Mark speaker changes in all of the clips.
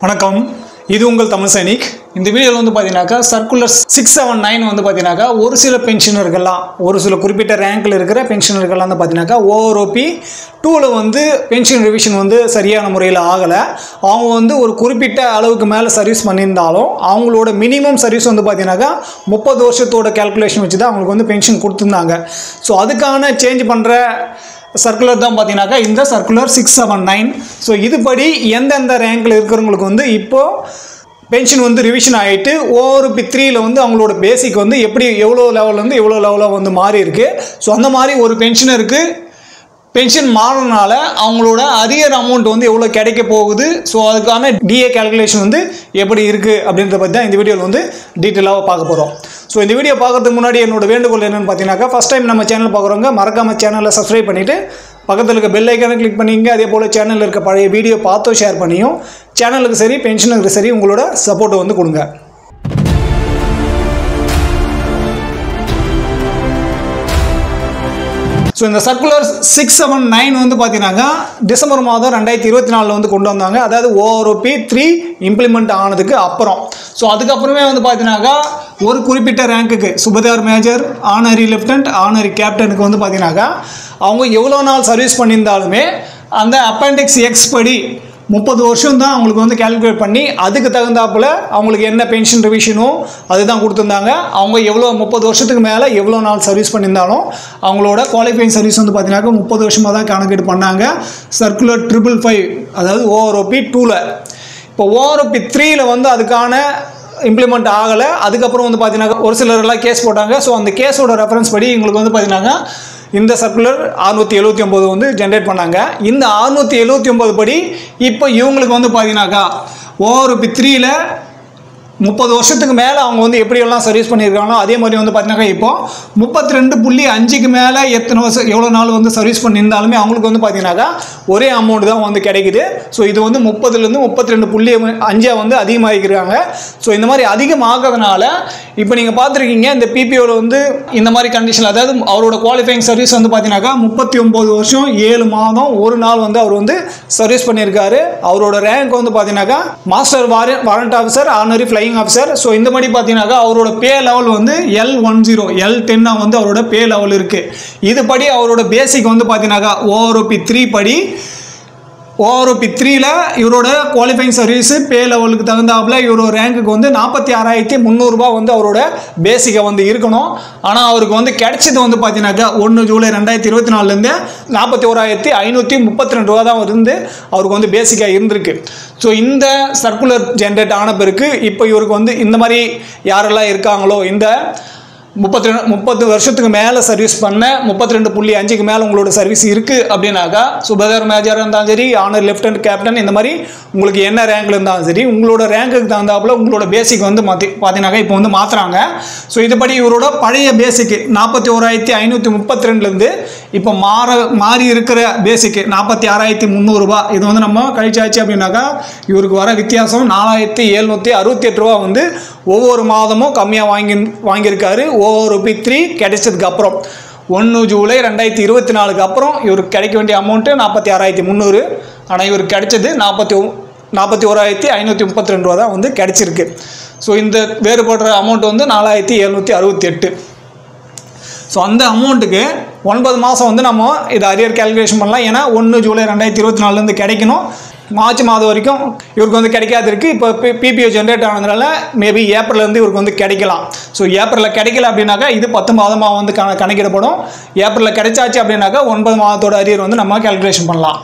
Speaker 1: வணக்கம், இது உங்கள் தமிழ் சைனிக். இந்த வீடியோவில் வந்து பார்த்தீங்கன்னாக்கா சர்க்குலர் 679 வந்து பார்த்தீங்கன்னாக்கா ஒரு சில பென்ஷனர்கள்லாம், ஒரு சில குறிப்பிட்ட ரேங்கில் இருக்கிற பென்ஷனர்கள்லாம் வந்து பார்த்தீங்கன்னாக்கா ஓஆர்ஓபி 2ல் வந்து பென்ஷன் ரிவிஷன் வந்து சரியான முறையில் ஆகலை. அவங்க வந்து ஒரு குறிப்பிட்ட அளவுக்கு மேலே சர்வீஸ் பண்ணியிருந்தாலும் அவங்களோட மினிமம் சர்வீஸ் வந்து பார்த்தீங்கன்னாக்கா 30 வருஷத்தோட கேல்குலேஷன் வச்சு தான் அவங்களுக்கு வந்து பென்ஷன் கொடுத்துருந்தாங்க. ஸோ அதுக்கான சேஞ்ச் பண்ணுற சர்க்குலர் தான் பார்த்தீங்கன்னாக்கா இந்த சர்க்குலர் 679. ஸோ இதுபடி எந்தெந்த ரேங்கில் இருக்கிறவங்களுக்கு வந்து இப்போது பென்ஷன் வந்து ரிவிஷன் ஆகிட்டு ஓஆர்ஓபி 3ல் வந்து அவங்களோட பேசிக் வந்து எப்படி எவ்வளோ லெவல்லேருந்து எவ்வளோ லெவலாக வந்து மாறி இருக்குது. ஸோ அந்த மாதிரி ஒரு பென்ஷனருக்கு பென்ஷன் மாறினால அவங்களோட அரியர் அமௌண்ட் வந்து எவ்வளோ கிடைக்க போகுது, ஸோ அதுக்கான டிஏ கேல்குலேஷன் வந்து எப்படி இருக்குது அப்படின்றத பற்றி தான் இந்த வீடியோவில் வந்து டீட்டெயிலாக பார்க்க போகிறோம். ஸோ இந்த வீடியோ பார்க்கறதுக்கு முன்னாடி என்னோட வேண்டுகோள் என்னென்னு பார்த்தீங்கன்னாக்கா, ஃபஸ்ட் டைம் நம்ம சேனல் பார்க்குறவங்க மறக்காம சேனலை சப்ஸ்கிரைப் பண்ணிவிட்டு பக்கத்தில் இருக்க பெல் ஐக்கானை கிளிக் பண்ணிங்க. அதே போல் சேனலில் இருக்க பழைய வீடியோ பார்த்தோ ஷேர் பண்ணியும் சேனலுக்கு சரி பென்ஷனுக்கு சரி உங்களோட சப்போர்ட்டை வந்து கொடுங்க. ஸோ இந்த சர்க்குலர் 679 வந்து பார்த்தீங்கன்னாக்கா டிசம்பர் மாதம் 2024 வந்து கொண்டு வந்தாங்க. அதாவது ஓஆர்ஓபி 3 இம்ப்ளிமெண்ட் ஆனதுக்கு அப்புறம். ஸோ அதுக்கப்புறமே வந்து பார்த்தீங்கன்னாக்கா ஒரு குறிப்பிட்ட ரேங்க்குக்கு சுபேதார் மேஜர், ஆனரி லெஃப்டினன்ட், ஆனரி கேப்டனுக்கு வந்து பார்த்தீங்கன்னாக்கா அவங்க எவ்வளோ நாள் சர்வீஸ் பண்ணியிருந்தாலுமே அந்த அப்பெண்டிக்ஸ் எக்ஸ் படி 30 வருஷம் தான் அவங்களுக்கு வந்து கேல்குலேட் பண்ணி அதுக்கு தகுந்தாப்பில் அவங்களுக்கு என்ன பென்ஷன் ரிவிஷனோ அதுதான் கொடுத்துருந்தாங்க. அவங்க எவ்வளோ 30 வருஷத்துக்கு மேலே எவ்வளோ நாள் சர்வீஸ் பண்ணியிருந்தாலும் அவங்களோட குவாலிஃபைங் சர்வீஸ் வந்து பார்த்தீங்கன்னாக்கா 30 வருஷமாக தான் கணக்கெடு பண்ணாங்க. சர்க்குலர் 555 அதாவது ஓஆர்ஓபி 2ல். இப்போ ஓஆர்ஓபி 3ல் வந்து அதுக்கான இம்ப்ளிமெண்ட் ஆகலை. அதுக்கப்புறம் வந்து பார்த்தீங்கன்னா ஒரு சிலரெல்லாம் கேஸ் போட்டாங்க. ஸோ அந்த கேஸோட ரெஃபரன்ஸ் படி எங்களுக்கு வந்து பார்த்தீங்கன்னா இந்த சர்க்குலர் 679 வந்து ஜென்ரேட் பண்ணாங்க. இந்த 679 படி இப்போ இவங்களுக்கு வந்து பார்த்தீங்கன்னாக்கா ஓஆர்ஓபி 3ல் 30 வருஷத்துக்கு மேலே அவங்க வந்து எப்படியெல்லாம் சர்வீஸ் பண்ணியிருக்காங்களோ அதே மாதிரி வந்து பார்த்தீங்கன்னா இப்போ 32.5க்கு மேலே எத்தனை வருஷம் எவ்வளோ நாள் வந்து சர்வீஸ் பண்ணியிருந்தாலுமே அவங்களுக்கு வந்து பார்த்தீங்கன்னாக்கா ஒரே அமௌண்ட் தான் வந்து கிடைக்குது. ஸோ இது வந்து 30லேருந்து 32.5 வந்து அதிகமாகிக்கிறாங்க. ஸோ இந்த மாதிரி அதிகமாகிறதுனால இப்போ நீங்கள் பார்த்துருக்கீங்க இந்த பிபிஓவில் வந்து இந்த மாதிரி கண்டிஷன், அதாவது அவரோட குவாலிஃபைங் சர்வீஸ் வந்து பார்த்தீங்கன்னாக்கா 39 வருஷம் 7 மாதம் 1 நாள் வந்து அவர் வந்து சர்வீஸ் பண்ணியிருக்காரு. அவரோட ரேங்க் வந்து பார்த்தீங்கன்னாக்கா master warrant officer, honorary flying officer. So இந்த மாதிரி பார்த்தீங்கன்னாக்கா அவரோட பே லெவல் வந்து L10 L10 வந்து அவரோட பே லெவல் இருக்குது. இதுபடி அவரோட பேசிக் வந்து பார்த்தீங்கன்னாக்கா ஓஆர்ஓபி 3 படி ஓஆர்ஓபி 3ல் இவரோட குவாலிஃபைங் சர்வீஸு பே லெவலுக்கு தகுந்தாப்புல இவரோட ரேங்க்குக்கு வந்து 46,300 வந்து அவரோட பேசிக்கை வந்து இருக்கணும். ஆனால் அவருக்கு வந்து கிடைச்சது வந்து பார்த்தீங்கன்னாக்கா 1 ஜூலை 2024 41,532 தான் வந்து அவருக்கு வந்து பேசிக்காக இருந்திருக்கு. ஸோ இந்த சர்க்குலர் ஜென்ரேட் ஆன பிறகு இப்போ இவருக்கு வந்து இந்த மாதிரி யாரெல்லாம் இருக்காங்களோ இந்த 30 வருஷத்துக்கு மேலே சர்வீஸ் பண்ண 32.5க்கு மேலே உங்களோட சர்வீஸ் இருக்குது அப்படின்னாக்கா சுபேதார் மேஜராக இருந்தாலும் சரி, ஆனர் லெஃப்டினன்ட், கேப்டன், இந்த மாதிரி உங்களுக்கு என்ன ரேங்கில் இருந்தாலும் சரி உங்களோட ரேங்குக்கு தகுந்தாப்புல உங்களோட பேசிக் வந்து பார்த்தீங்கன்னாக்கா இப்போ வந்து மாற்றுறாங்க. ஸோ இதுபடி இவரோட பழைய பேசிக்கு 41,532 இப்போ மாறி இருக்கிற பேசிக்கு 46,300 இது வந்து நம்ம கழிச்சாச்சு அப்படின்னாக்கா இவருக்கு வர வித்தியாசம் 4,768 வந்து ஒவ்வொரு மாதமும் கம்மியாக வாங்கியிருக்காரு. ஓஆர்ஓபி 3 கிடைச்சதுக்கு அப்புறம் 1 ஜூலை 2024 அப்புறம் இவருக்கு கிடைக்க வேண்டிய அமௌண்ட்டு 46,300. ஆனால் இவருக்கு கிடைச்சது 41,532 தான் வந்து கிடைச்சிருக்கு. ஸோ இந்த வேறுபடுற அமௌண்ட் வந்து 4,768. ஸோ அந்த அமௌண்ட்டுக்கு 9 மாதம் வந்து நம்ம இதை அரியர் கேல்குலேஷன் பண்ணலாம். ஏன்னா 1 ஜூலை 2024 கிடைக்கணும். மார்ச் மாதம் வரைக்கும் இவருக்கு வந்து கிடைக்காது இருக்குது. இப்போ பிபிஓ ஜென்ரேட் ஆனதுனால மேபி ஏப்ரல்லேருந்து இவருக்கு வந்து கிடைக்கலாம். ஸோ ஏப்ரலில் கிடைக்கல அப்படின்னாக்கா இது 10 மாதமாக வந்து கணக்கிடப்படும். ஏப்ரலில் கிடைச்சாச்சு அப்படின்னாக்கா 9 மாதத்தோட அரியர் வந்து நம்ம கேல்குலேஷன் பண்ணலாம்.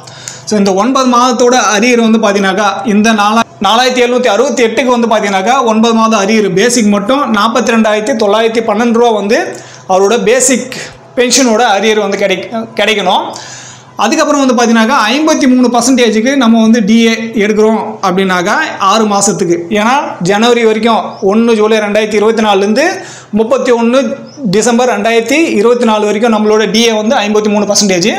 Speaker 1: ஸோ இந்த 9 மாதத்தோட அரியர் வந்து பார்த்தீங்கன்னாக்கா இந்த 4,768க்கு வந்து பார்த்தீங்கன்னாக்கா 9 மாதம் அரியர் பேசிக் மட்டும் 42,912 வந்து அவரோட பேசிக் பென்ஷனோட அரியர் வந்து கிடைக்கணும். அதுக்கப்புறம் வந்து பார்த்தீங்கன்னாக்கா 53% நம்ம வந்து டிஏ எடுக்கிறோம் அப்படின்னாக்கா 6 மாதத்துக்கு. ஏன்னா ஜனவரி வரைக்கும் 1 ஜூலை 2024 31 டிசம்பர் 2024 வரைக்கும் நம்மளோட டிஏ வந்து 53%.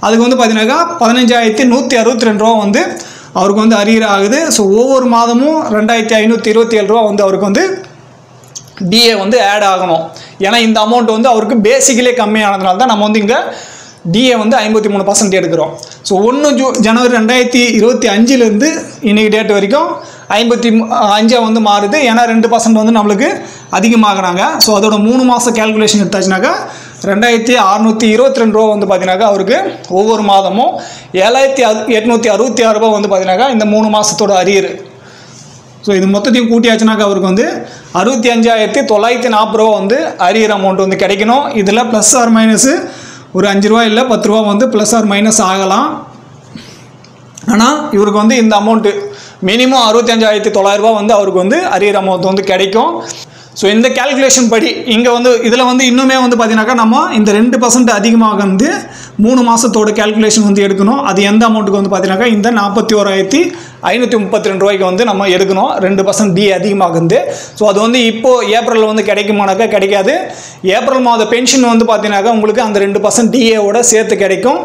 Speaker 1: அதுக்கு வந்து பார்த்தீங்கன்னாக்கா 15,162 வந்து அவருக்கு வந்து அரியர் ஆகுது. ஸோ ஒவ்வொரு மாதமும் 2,527 வந்து அவருக்கு வந்து டிஏ வந்து ஆட் ஆகணும். ஏன்னா இந்த அமௌண்ட் வந்து அவருக்கு பேசிக்கலே கம்மியானதுனால தான் நம்ம வந்து இங்கே டிஏ வந்து 53% எடுக்கிறோம். ஸோ 1 ஜனவரி 2025 இன்னைக்கு டேட் வரைக்கும் 55 வந்து மாறுது. ஏன்னா 2% வந்து நம்மளுக்கு அதிகமாகறாங்க. ஸோ அதோட 3 மாதம் கேல்குலேஷன் எடுத்தாச்சுனாக்கா 2622 ரூபா வந்து பார்த்தீங்கன்னாக்கா அவருக்கு ஒவ்வொரு மாதமும் 7866 ரூபா வந்து பார்த்தீங்கன்னாக்கா இந்த 3 மாதத்தோட அரியர். ஸோ இது மொத்தத்தையும் கூட்டியாச்சுனாக்கா அவருக்கு வந்து 65,940 ரூபா வந்து அரியர் அமௌண்ட் வந்து கிடைக்கணும். இதில் ப்ளஸ் ஆர் மைனஸு ஒரு 5 ரூபா இல்லை 10 ரூபா வந்து ப்ளஸ் ஆர் மைனஸ் ஆகலாம். ஆனால் இவருக்கு வந்து இந்த அமௌண்ட்டு மினிமம் 65,900 ரூபா வந்து அவருக்கு வந்து அரியர் அமௌண்ட் வந்து கிடைக்கும். ஸோ இந்த கேல்குலேஷன் படி இங்கே வந்து இதில் வந்து இன்னுமே வந்து பார்த்தீங்கன்னாக்கா நம்ம இந்த 2% அதிகமாக வந்து 3 மாதத்தோட கேல்குலேஷன் வந்து எடுக்கணும். அது எந்த அமௌண்ட்டுக்கு வந்து பார்த்தீங்கன்னாக்கா இந்த 41,532 ரூபாய்க்கு வந்து நம்ம எடுக்கணும். 2% டி அதிகமாக வந்து. ஸோ அது வந்து இப்போது ஏப்ரலில் வந்து கிடைக்குமானாக்கா கிடைக்காது. ஏப்ரல் மாத பென்ஷன் வந்து பார்த்தீங்கன்னாக்கா உங்களுக்கு அந்த 2% டிஏவோட சேர்த்து கிடைக்கும்.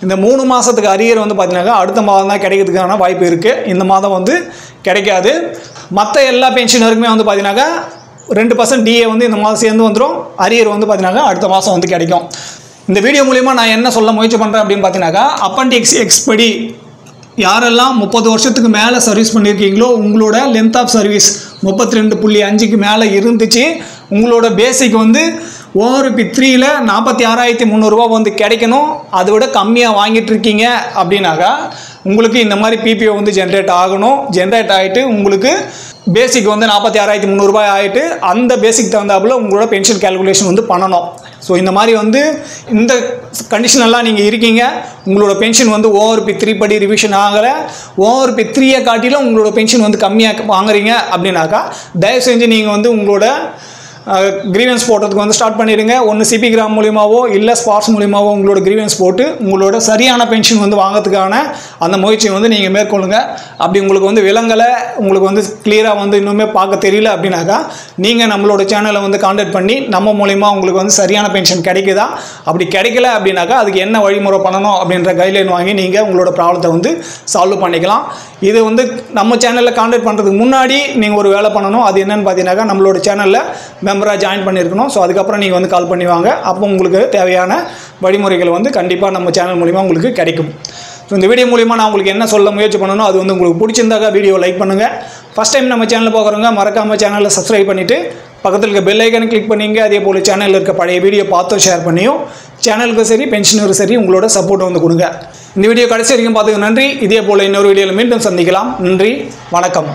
Speaker 1: இந்த 3 மாதத்துக்கு அரியர் வந்து பார்த்தீங்கன்னாக்கா அடுத்த மாதம் தான் கிடைக்கிறதுக்கான வாய்ப்பு இருக்குது. இந்த மாதம் வந்து கிடைக்காது. மற்ற எல்லா பென்ஷனருக்குமே வந்து பார்த்தீங்கன்னாக்கா 2% டிஏ வந்து இந்த மாதம் சேர்ந்து வந்துடும். அரியர் வந்து பார்த்தீங்கன்னாக்கா அடுத்த மாதம் வந்து கிடைக்கும். இந்த வீடியோ மூலிமா நான் என்ன சொல்ல முயற்சி பண்ணுறேன் அப்படின்னு பார்த்தீங்கன்னாக்கா அப்பெண்டிக்ஸ் எக்ஸ் படி யாரெல்லாம் 30 வருஷத்துக்கு மேலே சர்வீஸ் பண்ணியிருக்கீங்களோ உங்களோட லென்த் ஆஃப் சர்வீஸ் 32.5க்கு மேலே இருந்துச்சு, உங்களோட பேசிக் வந்து ஓஆர்பி 3ல் 46,300 ரூபா வந்து கிடைக்கணும். அதை விட கம்மியாக வாங்கிட்டு இருக்கீங்க அப்படின்னாக்கா உங்களுக்கு இந்த மாதிரி பிபிஓ வந்து ஜென்ரேட் ஆகணும். ஜென்ரேட் ஆகிட்டு உங்களுக்கு பேசிக் வந்து 46,300 ரூபாய் ஆகிட்டு அந்த பேசிக் தகுந்தாப்புல உங்களோட பென்ஷன் கேல்குலேஷன் வந்து பண்ணணும். ஸோ இந்த மாதிரி வந்து இந்த கண்டிஷனெல்லாம் நீங்கள் இருக்கீங்க, உங்களோட பென்ஷன் வந்து ஓஆர்பி 3 படி ரிவிஷன் ஆகலை, ஓஆர்பி 3யை காட்டிலும் உங்களோட பென்ஷன் வந்து கம்மியாக வாங்குறீங்க அப்படின்னாக்கா தயவு செஞ்சு நீங்கள் வந்து உங்களோட கிரீவன்ஸ் போடுறதுக்கு வந்து ஸ்டார்ட் பண்ணிடுங்க. ஒன்று சிபி கிராம் மூலியமாவோ இல்லை ஸ்பார்ஸ் மூலியமாவோ உங்களோட கிரீவன்ஸ் போட்டு உங்களோட சரியான பென்ஷன் வந்து வாங்கிறதுக்கான அந்த முயற்சியை வந்து நீங்கள் மேற்கொள்ளுங்க. அப்படி உங்களுக்கு வந்து விளங்கலை, உங்களுக்கு வந்து கிளியராக வந்து இன்னுமே பார்க்க தெரியல அப்படின்னாக்கா நீங்கள் நம்மளோட சேனலை வந்து கான்டாக்ட் பண்ணி நம்ம மூலிமா உங்களுக்கு வந்து சரியான பென்ஷன் கிடைக்குதா, அப்படி கிடைக்கல அப்படின்னாக்கா அதுக்கு என்ன வழிமுறை பண்ணணும் அப்படின்ற கைட்லைன் வாங்கி நீங்கள் உங்களோட ப்ராப்ளத்தை வந்து சால்வ் பண்ணிக்கலாம். இது வந்து நம்ம சேனலில் கான்டாக்ட் பண்ணுறதுக்கு முன்னாடி நீங்கள் ஒரு வேலை பண்ணணும். அது என்னென்னு பார்த்தீங்கன்னாக்கா நம்மளோட சேனலில் மெம்பராக ஜாயின் பண்ணியிருக்கணும். ஸோ அதுக்கப்புறம் நீங்கள் வந்து கால் பண்ணி வாங்க. அப்போ உங்களுக்கு தேவையான வழிமுறைகள் வந்து கண்டிப்பாக நம்ம சேனல் மூலிமா உங்களுக்கு கிடைக்கும். ஸோ இந்த வீடியோ மூலிமா நான் உங்களுக்கு என்ன சொல்ல முயற்சி பண்ணணும், அது வந்து உங்களுக்கு பிடிச்சிருந்தாக்கா வீடியோ லைக் பண்ணுங்கள். ஃபஸ்ட் டைம் நம்ம சேனலில் பார்க்குறவங்க மறக்காமல் சேனலில் சப்ஸ்கிரைப் பண்ணிவிட்டு பக்கத்தில் இருக்க பெல் ஐக்கனை கிளிக் பண்ணிங்க. அதே போல் சேனலில் இருக்க பழைய வீடியோ பார்த்தும் ஷேர் பண்ணியும் சேனலுக்கும் சரி பென்ஷனருக்கும் சரி உங்களோட சப்போர்ட்டை வந்து கொடுங்க. இந்த வீடியோ கடைசி வரைக்கும் பார்த்துக்க நன்றி. இதே போல் இன்னொரு வீடியோவில் மீண்டும் சந்திக்கலாம். நன்றி, வணக்கம்.